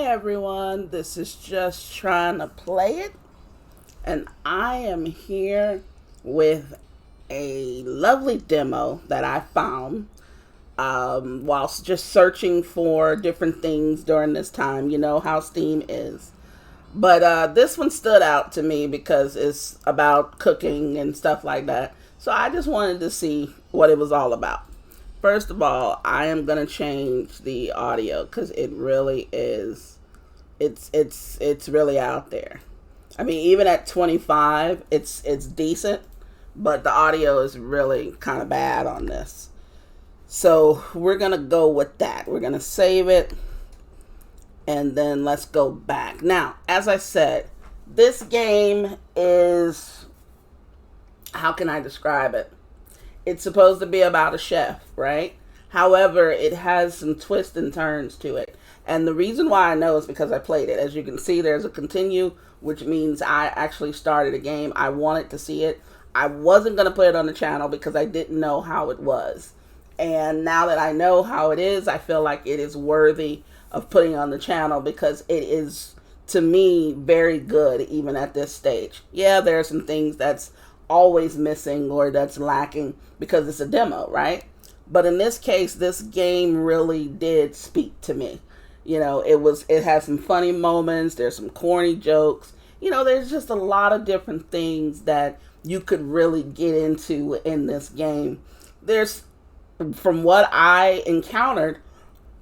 Hi everyone, this is just trying to play it, and I am here with a lovely demo that I found whilst just searching for different things during this time. You know how Steam is. But this one stood out to me because it's about cooking and stuff like that. So I just wanted to see what it was all about. First of all, I am gonna change the audio because it really is. It's really out there. I mean, even at 25, it's decent, but the audio is really kind of bad on this. So we're gonna go with that. We're gonna save it, and then let's go back. Now, as I said, this game is, how can I describe it? It's supposed to be about a chef, right? However, it has some twists and turns to it. And the reason why I know is because I played it. As you can see, there's a continue, which means I actually started a game. I wanted to see it. I wasn't going to put it on the channel because I didn't know how it was. And now that I know how it is, I feel like it is worthy of putting on the channel because it is, to me, very good even at this stage. Yeah, there are some things that's always missing or that's lacking because it's a demo, right? But in this case, this game really did speak to me. You know, it has some funny moments, there's some corny jokes. You know, there's just a lot of different things that you could really get into in this game. There's, from what I encountered,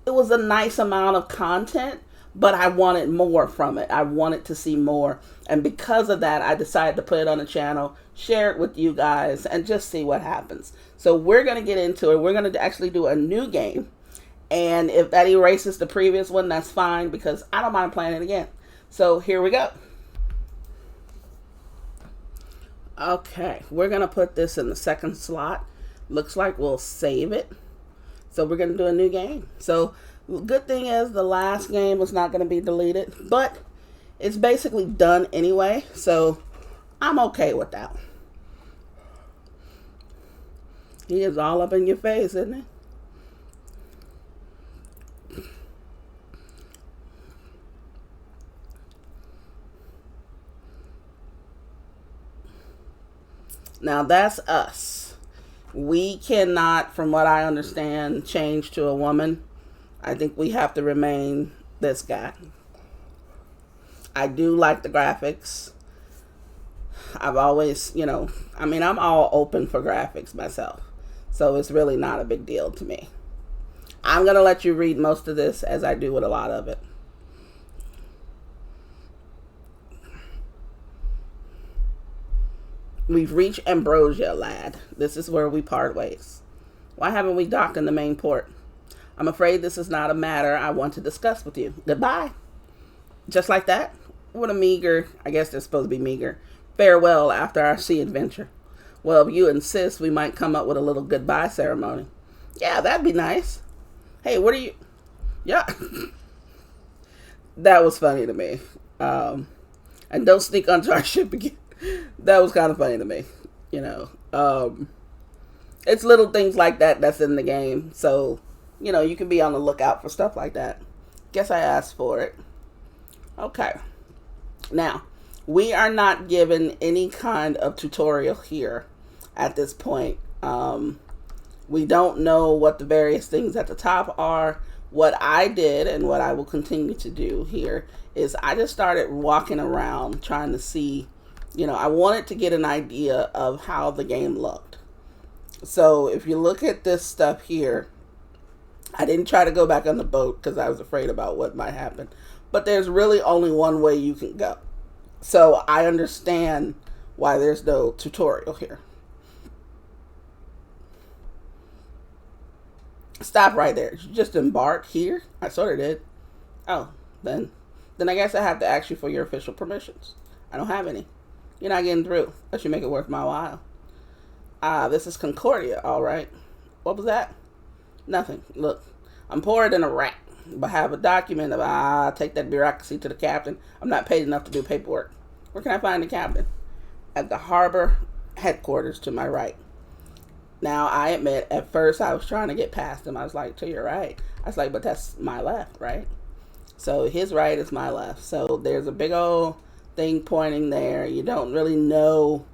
it was a nice amount of content, but I wanted more from it. I wanted to see more. And because of that, I decided to put it on the channel, share it with you guys, and just see what happens. So we're going to get into it. We're going to actually do a new game. And if that erases the previous one, that's fine because I don't mind playing it again. So here we go. Okay, we're going to put this in the second slot. Looks like we'll save it. So we're going to do a new game. So good thing is the last game was not going to be deleted, but it's basically done anyway. So I'm okay with that. He is all up in your face, isn't he? Now that's us. We cannot, from what I understand, change to a woman. I think we have to remain this guy. I do like the graphics. I've always, I'm all open for graphics myself. So it's really not a big deal to me. I'm going to let you read most of this as I do with a lot of it. We've reached Ambrosia, lad. This is where we part ways. Why haven't we docked in the main port? I'm afraid this is not a matter I want to discuss with you. Goodbye. Just like that? What a meager, I guess they're supposed to be meager, farewell after our sea adventure. Well, if you insist, we might come up with a little goodbye ceremony. Yeah, that'd be nice. Hey, what are you... Yeah. That was funny to me. And don't sneak onto our ship again. That was kind of funny to me, it's little things like that that's in the game. So, you can be on the lookout for stuff like that. Guess I asked for it. Okay. Now, we are not given any kind of tutorial here at this point. We don't know what the various things at the top are. What I did and what I will continue to do here is I just started walking around trying to see. I wanted to get an idea of how the game looked. So if you look at this stuff here, I didn't try to go back on the boat because I was afraid about what might happen. But there's really only one way you can go. So I understand why there's no tutorial here. Stop right there. Did you just embark here? I sort of did. Oh, then I guess I have to ask you for your official permissions. I don't have any. You're not getting through. That should make it worth my while. This is Concordia, all right. What was that? Nothing. Look, I'm poorer than a rat, but have a document of, take that bureaucracy to the captain. I'm not paid enough to do paperwork. Where can I find the captain? At the harbor headquarters to my right. Now, I admit, at first I was trying to get past him. I was like, to your right. I was like, but that's my left, right? So his right is my left. So there's a big old thing pointing there. You don't really know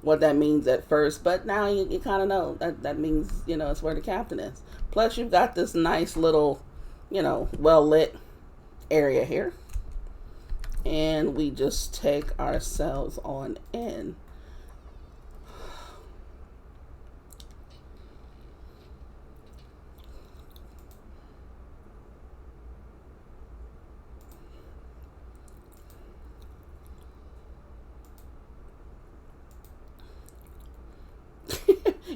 what that means at first, but now you kind of know that means, it's where the captain is. Plus, you've got this nice little, well lit area here. And we just take ourselves on in.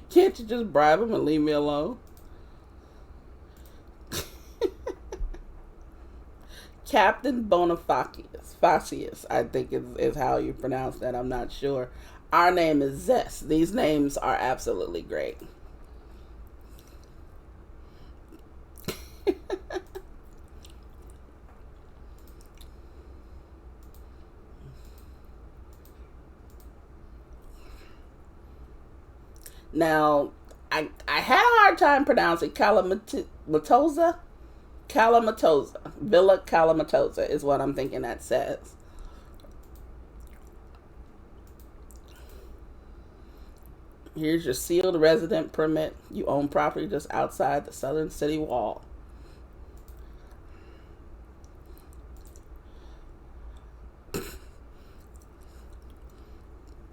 Can't you just bribe him and leave me alone? Captain Bonifacius, I think is how you pronounce that. I'm not sure. Our name is Zest. These names are absolutely great. Now, I had a hard time pronouncing Kalamatosa. Kalamatosa. Villa Kalamatosa is what I'm thinking that says. Here's your sealed resident permit. You own property just outside the southern city wall.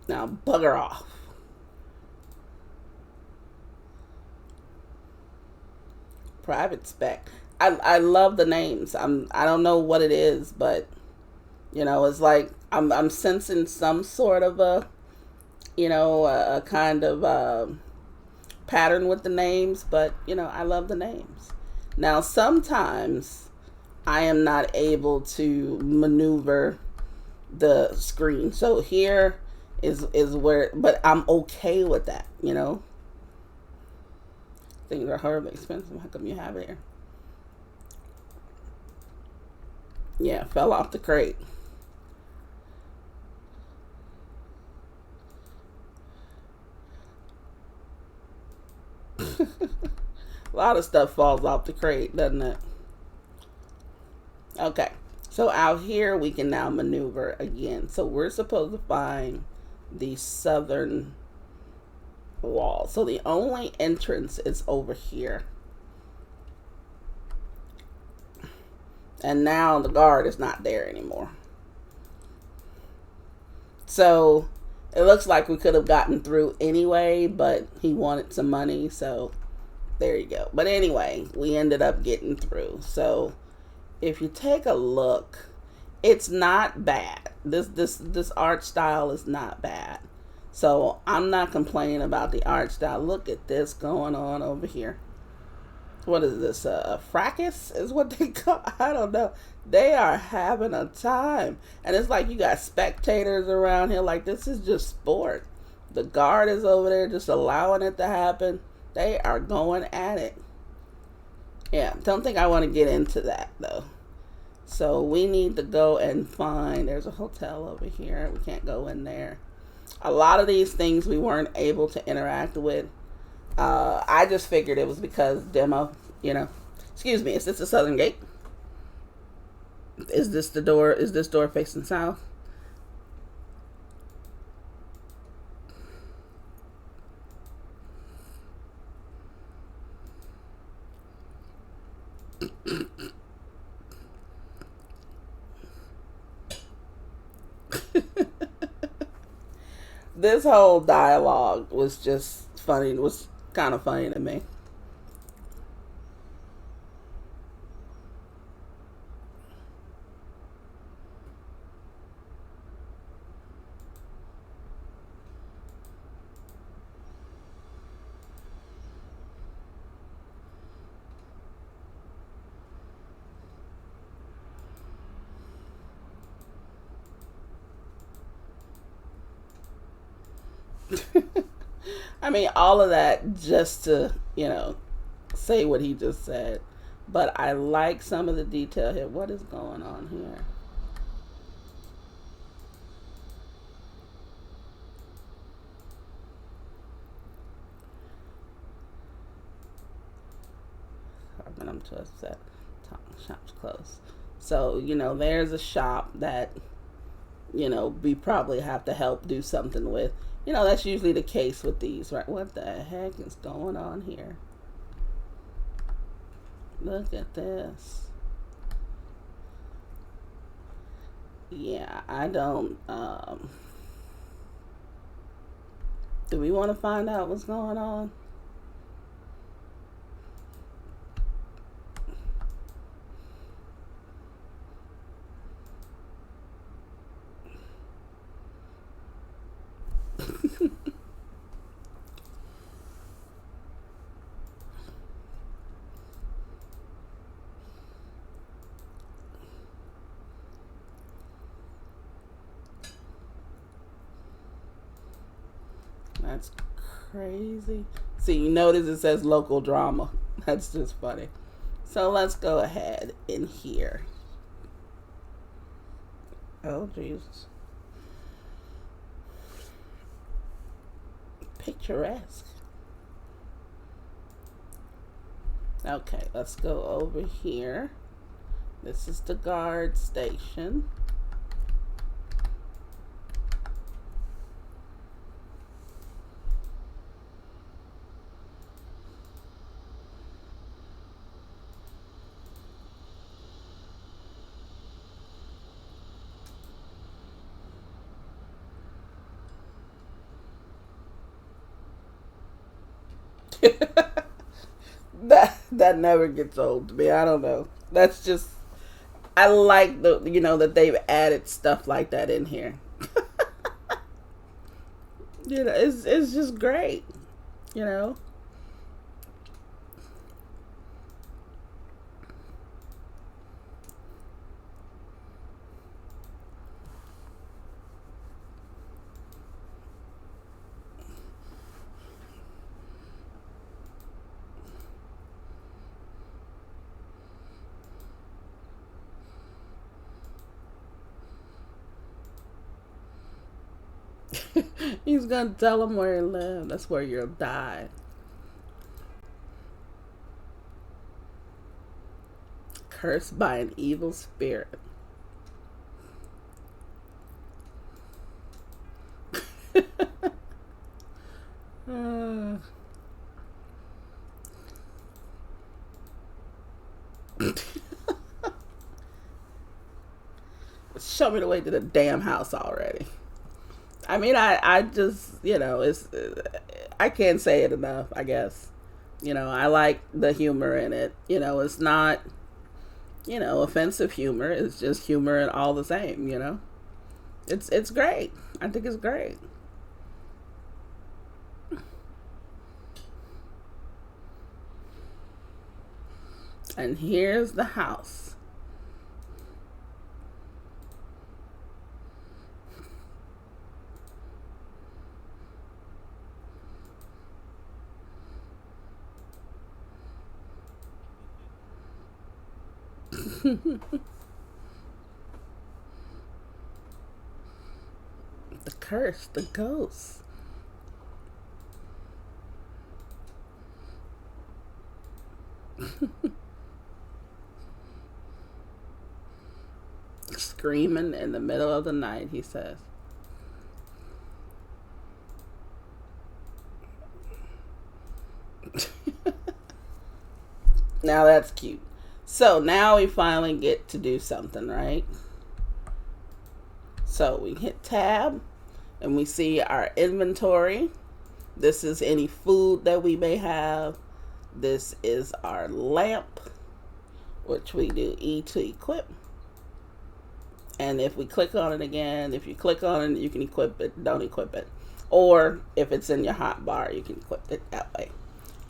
Now, bugger off. Private spec. I love the names. I don't know what it is, but it's like I'm sensing some sort of a kind of pattern with the names, but I love the names. Now sometimes I am not able to maneuver the screen, so here is where, but I'm okay with that. Things are horribly expensive. How come you have it here? Yeah, fell off the crate. A lot of stuff falls off the crate, doesn't it? Okay, so out here we can now maneuver again. So we're supposed to find the southern wall. So the only entrance is over here. And now the guard is not there anymore. So it looks like we could have gotten through anyway, but he wanted some money, so there you go. But anyway, we ended up getting through. So if you take a look, it's not bad. This art style is not bad. So I'm not complaining about the art style. Look at this going on over here. What is this? Fracas is what they call. I don't know. They are having a time, and it's like you got spectators around here. Like, this is just sport. The guard is over there just allowing it to happen. They are going at it. Yeah, don't think I want to get into that though. So we need to go and find. There's a hotel over here. We can't go in there. A lot of these things we weren't able to interact with. I just figured it was because demo, Excuse me, is this the southern gate? Is this the door? Is this door facing south? This whole dialogue was just funny. It was kind of funny to me. I mean, all of that just to, say what he just said. But I like some of the detail here. What is going on here? I'm too upset. Shop's closed. So, there's a shop that, we probably have to help do something with. That's usually the case with these, right? What the heck is going on here? Look at this. Yeah, I don't, do we want to find out what's going on? That's crazy. See, you notice it says local drama. That's just funny. So let's go ahead in here. Oh, Jesus. Picturesque. Okay, let's go over here. This is the guard station. that never gets old to me. I don't know. That's just, I like that they've added stuff like that in here. It's just great. You know. He's gonna tell him where he lives. That's where you'll die. Cursed by an evil spirit. Uh, Show me the way to the damn house already. I mean, I just, I can't say it enough, I guess. I like the humor in it. It's not, offensive humor. It's just humor and all the same. It's great. I think it's great. And here's the house. The curse, the ghost. Screaming in the middle of the night, he says. Now that's cute. So now we finally get to do something, right? So we hit tab and we see our inventory. This is any food that we may have. This is our lamp, which we do E to equip. And if we click on it again, if you click on it, you can equip it, don't equip it. Or if it's in your hot bar, you can equip it that way.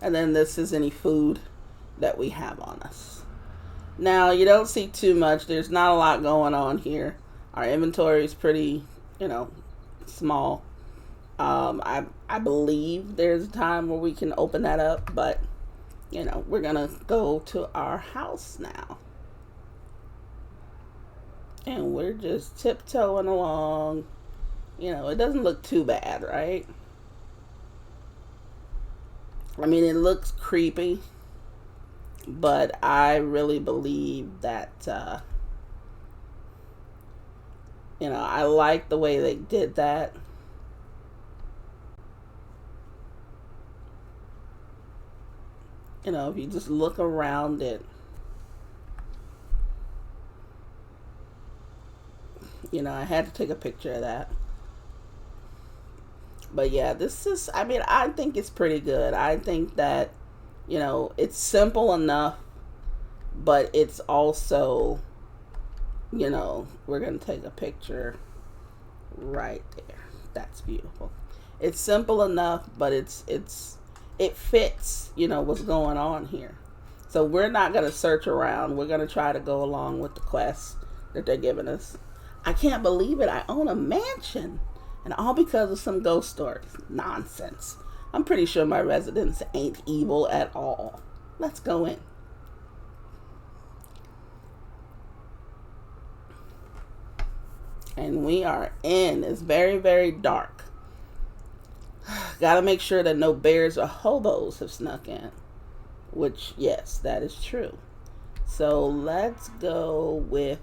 And then this is any food that we have on us. Now, you don't see too much. There's not a lot going on here. Our inventory is pretty, small. I believe there's a time where we can open that up, but, we're going to go to our house now. And we're just tiptoeing along. It doesn't look too bad, right? I mean, it looks creepy, but I really believe that I like the way they did that. If you just look around it, I had to take a picture of that. But yeah, this is, I think it's pretty good. I think that, it's simple enough, but it's also, we're going to take a picture right there. That's beautiful. It's simple enough, but it fits, what's going on here. So we're not going to search around. We're going to try to go along with the quest that they're giving us. I can't believe it. I own a mansion. And all because of some ghost stories. Nonsense. I'm pretty sure my residents ain't evil at all. Let's go in. And we are in. It's very, very dark. Gotta make sure that no bears or hobos have snuck in. Which, yes, that is true. So let's go with,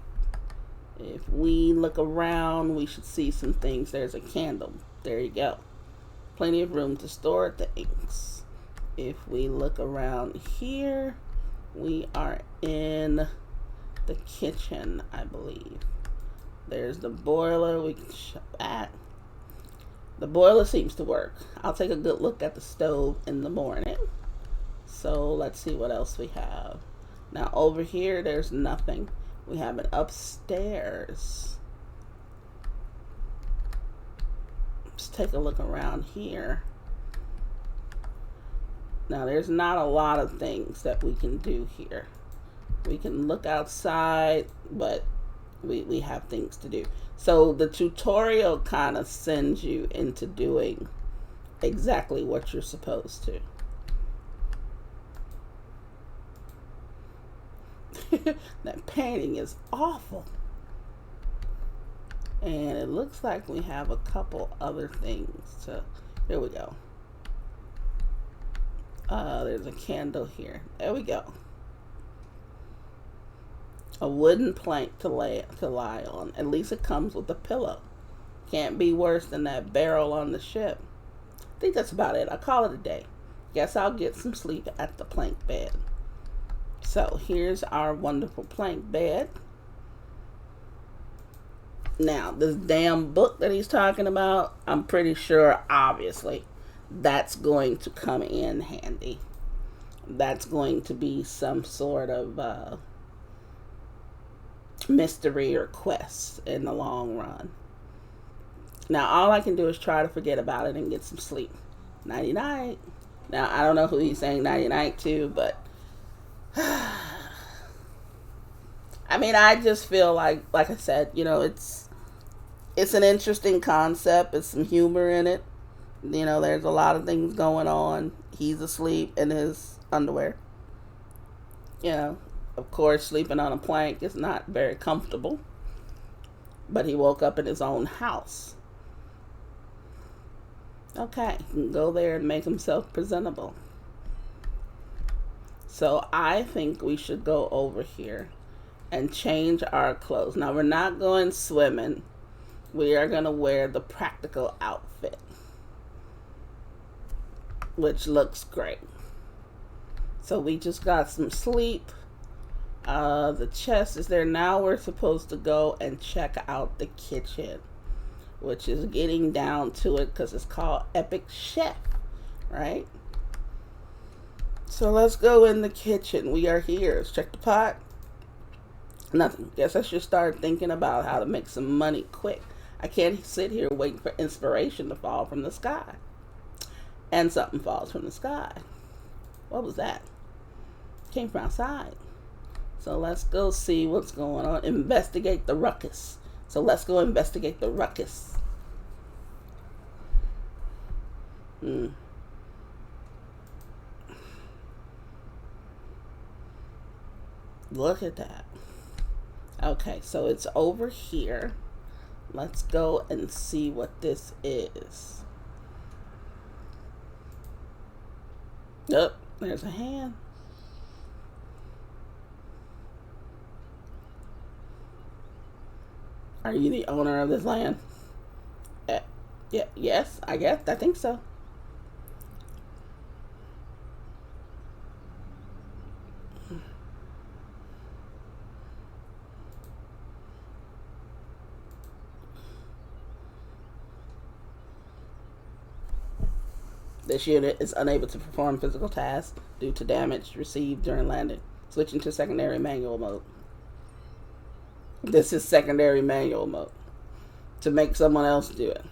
if we look around, we should see some things. There's a candle. There you go. Plenty of room to store things. If we look around here, we are in the kitchen, I believe. There's the boiler. We can shut that. The boiler seems to work. I'll take a good look at the stove in the morning. So let's see what else we have. Now over here, there's nothing. We have it upstairs. Let's take a look around here. Now there's not a lot of things that we can do here. We can look outside, but we have things to do. So the tutorial kind of sends you into doing exactly what you're supposed to. That painting is awful. And it looks like we have a couple other things to, here we go. There's a candle here. There we go. A wooden plank to lie on. At least it comes with a pillow. Can't be worse than that barrel on the ship. I think that's about it. I'll call it a day. Guess I'll get some sleep at the plank bed. So here's our wonderful plank bed. Now, this damn book that he's talking about, I'm pretty sure, obviously, that's going to come in handy. That's going to be some sort of mystery or quest in the long run. Now, all I can do is try to forget about it and get some sleep. Nighty night. Now, I don't know who he's saying nighty night to, but I just feel like I said, it's an interesting concept. It's some humor in it. There's a lot of things going on. He's asleep in his underwear. Of course, sleeping on a plank is not very comfortable. But he woke up in his own house. Okay, he can go there and make himself presentable. So I think we should go over here and change our clothes. Now, we're not going swimming. We are going to wear the practical outfit, which looks great. So we just got some sleep. The chest is there. Now we're supposed to go and check out the kitchen, which is getting down to it because it's called Epic Chef, right? So let's go in the kitchen. We are here. Let's check the pot. Nothing. Guess I should start thinking about how to make some money quick. I can't sit here waiting for inspiration to fall from the sky. And something falls from the sky. What was that? Came from outside. So let's go see what's going on. Investigate the ruckus. So let's go investigate the ruckus. Look at that. Okay, so it's over here. Let's go and see what this is. Oh, there's a hand. Are you the owner of this land? Yeah, yes, I guess. I think so. This unit is unable to perform physical tasks due to damage received during landing. Switching to secondary manual mode. This is secondary manual mode to make someone else do it.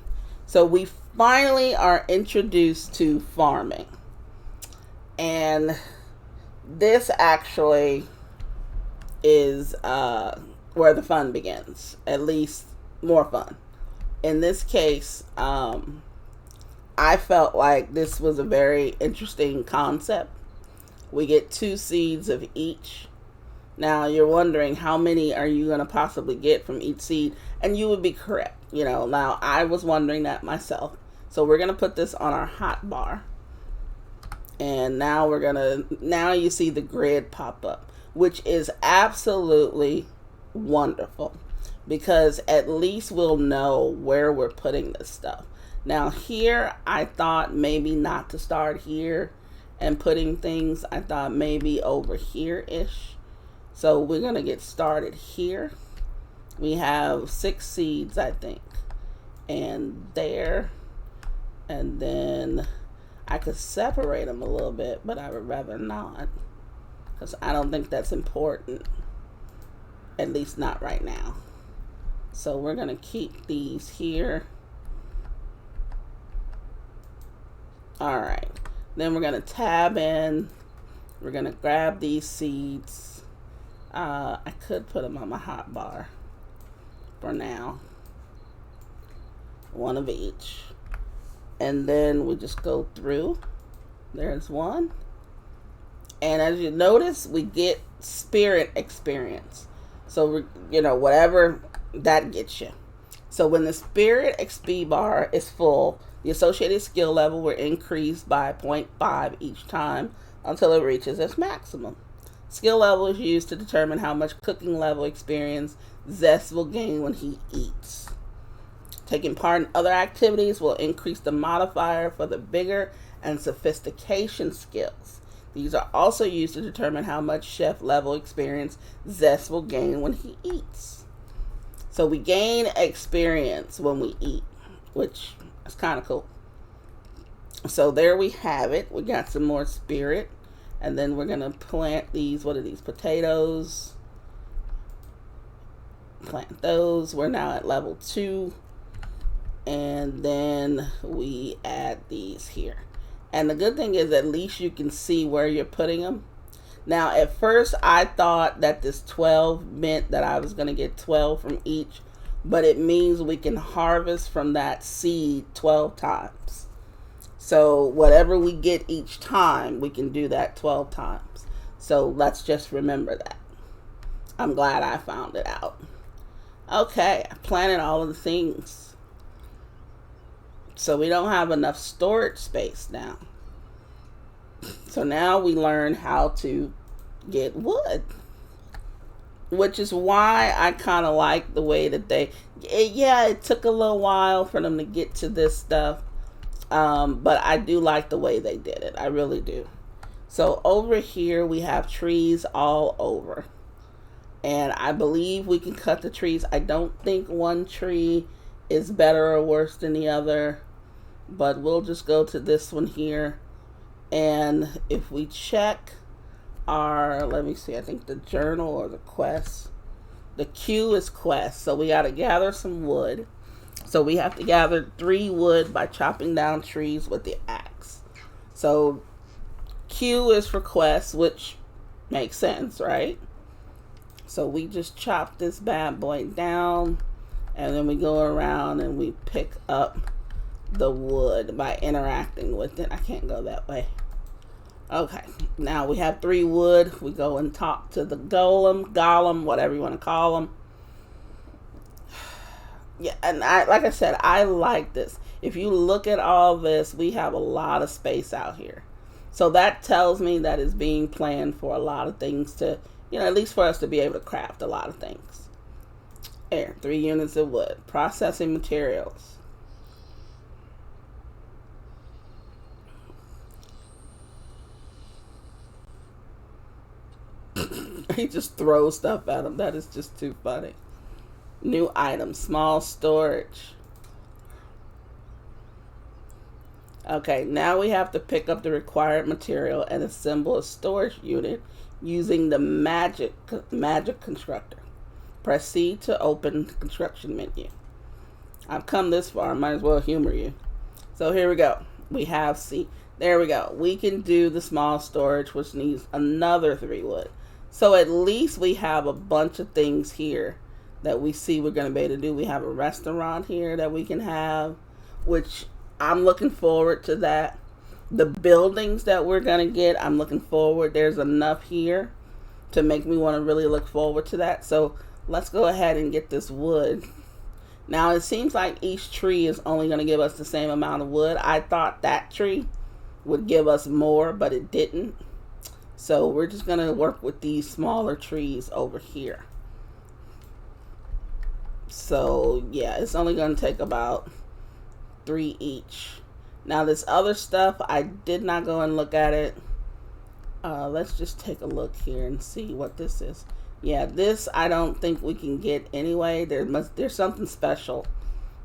So we finally are introduced to farming. And this actually is where the fun begins. At least more fun. In this case, I felt like this was a very interesting concept. We get 2 seeds of each. Now you're wondering how many are you going to possibly get from each seed, and you would be correct. Now I was wondering that myself. So we're going to put this on our hot bar. And now now you see the grid pop up, which is absolutely wonderful, because at least we'll know where we're putting this stuff. Now here, I thought maybe not to start here and putting things. I thought maybe over here-ish. So we're going to get started here. We have 6 seeds, I think. And there. And then I could separate them a little bit, but I would rather not, because I don't think that's important. At least not right now. So we're going to keep these here. Alright, then we're going to tab in. We're going to grab these seeds. I could put them on my hot bar for now. 1 of each. And then we just go through. There's 1. And as you notice, we get spirit experience. So, whatever that gets you. So when the spirit XP bar is full, the associated skill level will increase by 0.5 each time until it reaches its maximum. Skill level is used to determine how much cooking level experience Zest will gain when he eats. Taking part in other activities will increase the modifier for the vigor and sophistication skills. These are also used to determine how much chef level experience Zest will gain when he eats. So we gain experience when we eat, which is kind of cool. So there we have it. We got some more spirit. And then we're going to plant these. What are these? Potatoes. Plant those. We're now at level 2. And then we add these here. And the good thing is at least you can see where you're putting them. Now, at first, I thought that this 12 meant that I was going to get 12 from each. But it means we can harvest from that seed 12 times. So whatever we get each time, we can do that 12 times. So let's just remember that. I'm glad I found it out. Okay, I planted all of the things. So we don't have enough storage space now. So now we learn how to get wood. Which is why I kind of like the way that it took a little while for them to get to this stuff. But I do like the way they did it. I really do. So over here we have trees all over. And I believe we can cut the trees. I don't think one tree is better or worse than the other. But we'll just go to this one here. And if we check let me see, I think the journal or the quest. The Q is quest. So we got to gather some wood. So we have to gather 3 wood by chopping down trees with the axe. So Q is for quest, which makes sense, right? So we just chop this bad boy down. And then we go around and we pick up the wood by interacting with it. I can't go that way. Okay, now we have 3 wood. We go and talk to the golem, whatever you want to call them. Yeah, and like I said, I like this. If you look at all this, we have a lot of space out here. So that tells me that it's being planned for a lot of things to, at least for us to be able to craft a lot of things. There, 3 units of wood. Processing materials. He just throws stuff at him. That is just too funny. New item, small storage. Okay, now we have to pick up the required material and assemble a storage unit using the magic constructor. Press C to open the construction menu. I've come this far, might as well humor you. So here we go. We have C. There we go. We can do the small storage, which needs another 3 wood. So at least we have a bunch of things here that we see we're going to be able to do. We have a restaurant here that we can have, which I'm looking forward to that. The buildings that we're going to get, I'm looking forward. There's enough here to make me want to really look forward to that. So let's go ahead and get this wood. Now it seems like each tree is only going to give us the same amount of wood. I thought that tree would give us more, but it didn't. So we're just going to work with these smaller trees over here. So yeah, it's only going to take about 3 each. Now this other stuff, I did not go and look at it. Let's just take a look here and see what this is. Yeah, this I don't think we can get anyway. There's something special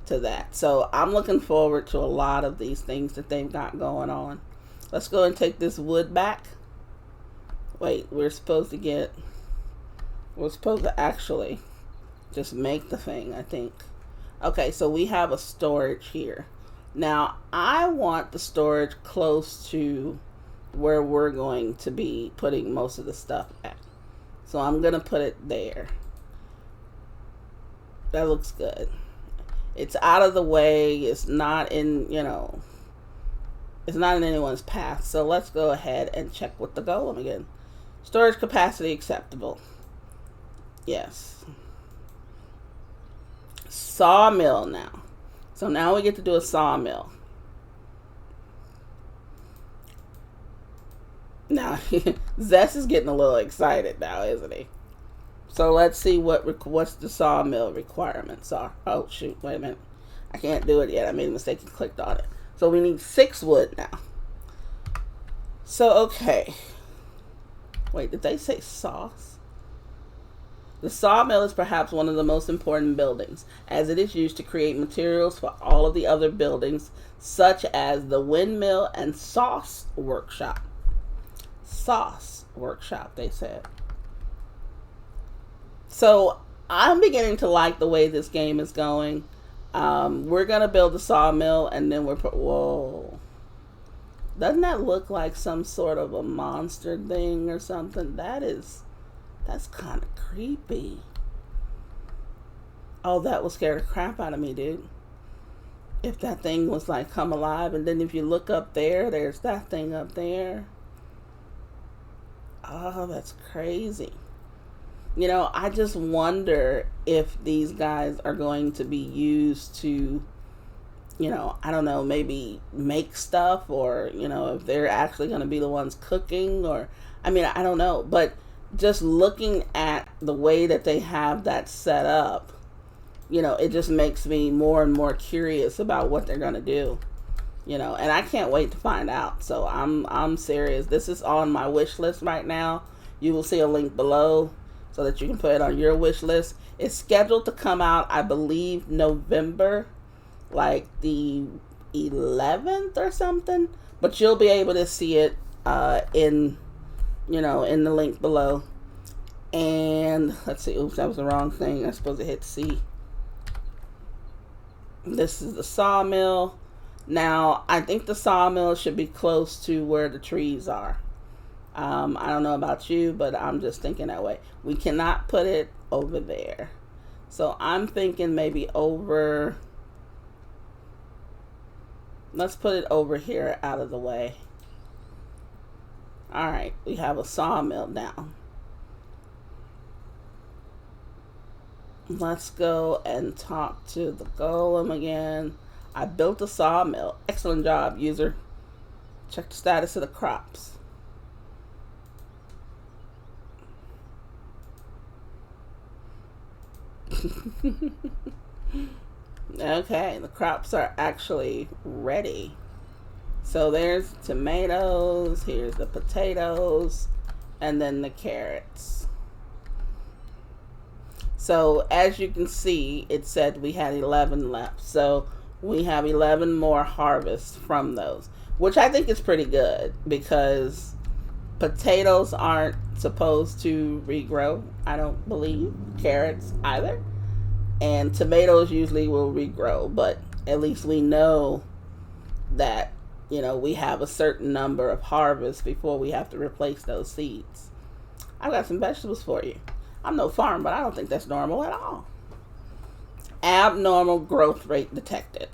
to that. So I'm looking forward to a lot of these things that they've got going on. Let's go and take this wood back. Wait, we're supposed to actually just make the thing, I think. Okay, so we have a storage here. Now, I want the storage close to where we're going to be putting most of the stuff at. So I'm going to put it there. That looks good. It's out of the way. It's not in, it's not in anyone's path. So let's go ahead and check with the golem again. Storage capacity acceptable. Yes. Sawmill now. So now we get to do a sawmill. Now, Zest is getting a little excited now, isn't he? So let's see what's the sawmill requirements are. Oh, shoot. Wait a minute. I can't do it yet. I made a mistake and clicked on it. So we need 6 wood now. So, okay. Wait, did they say sauce? The sawmill is perhaps one of the most important buildings, as it is used to create materials for all of the other buildings, such as the windmill and sauce workshop. Sauce workshop, they said. So I'm beginning to like the way this game is going. We're going to build a sawmill, and then whoa. Doesn't that look like some sort of a monster thing or something? That's kind of creepy. Oh, that will scare the crap out of me, dude. If that thing was like come alive, and then if you look up there, there's that thing up there. Oh, that's crazy. I just wonder if these guys are going to be used to, I don't know, maybe make stuff, or, if they're actually going to be the ones cooking, or, I don't know. But just looking at the way that they have that set up, it just makes me more and more curious about what they're going to do, and I can't wait to find out. So I'm serious. This is on my wish list right now. You will see a link below so that you can put it on your wish list. It's scheduled to come out, I believe, November, like the 11th or something, but you'll be able to see it in the link below. And let's see, oops, that was the wrong thing. I'm supposed to hit C. This is the sawmill. Now, I think the sawmill should be close to where the trees are. I don't know about you, but I'm just thinking that way. We cannot put it over there. So I'm thinking maybe over, let's put it over here out of the way. All right, we have a sawmill now. Let's go and talk to the golem again. I built a sawmill. Excellent job, user. Check the status of the crops. Okay, the crops are actually ready. So there's tomatoes, here's the potatoes, and then the carrots. So as you can see, it said we had 11 left. So we have 11 more harvests from those, which I think is pretty good because potatoes aren't supposed to regrow, I don't believe. Carrots either. And tomatoes usually will regrow, but at least we know that, we have a certain number of harvests before we have to replace those seeds. I've got some vegetables for you. I'm no farm, but I don't think that's normal at all. Abnormal growth rate detected.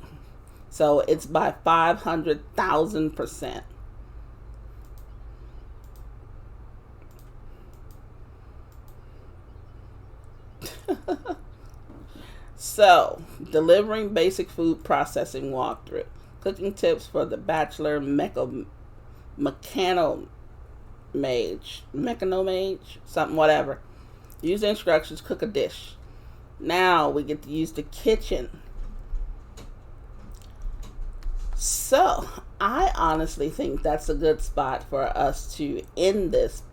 So it's by 500,000%. So, delivering basic food processing walkthrough. Cooking tips for the bachelor mechanomage, something, whatever. Use the instructions, cook a dish. Now we get to use the kitchen. So, I honestly think that's a good spot for us to end this.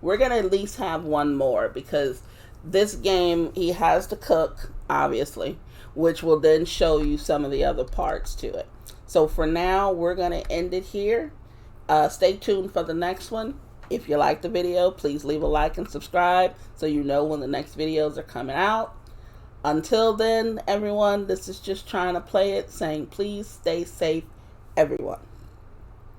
We're going to at least have one more because this game, he has to cook, obviously, which will then show you some of the other parts to it. So for now, we're going to end it here. Stay tuned for the next one. If you like the video, please leave a like and subscribe so you know when the next videos are coming out. Until then, everyone, this is just trying to play it, saying please stay safe, everyone.